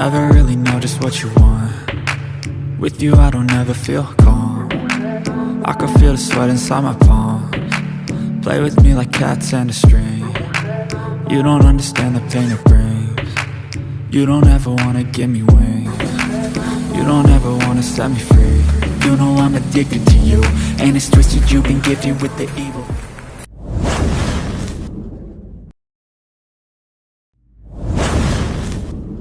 never really know just what you want. With you I don't ever feel calm. I can feel the sweat inside my palms. Play with me like cats and a string. You don't understand the pain it brings. You don't ever wanna give me wings. You don't ever wanna set me free. You know I'm addicted to you, and it's twisted, you've been gifted with the evil.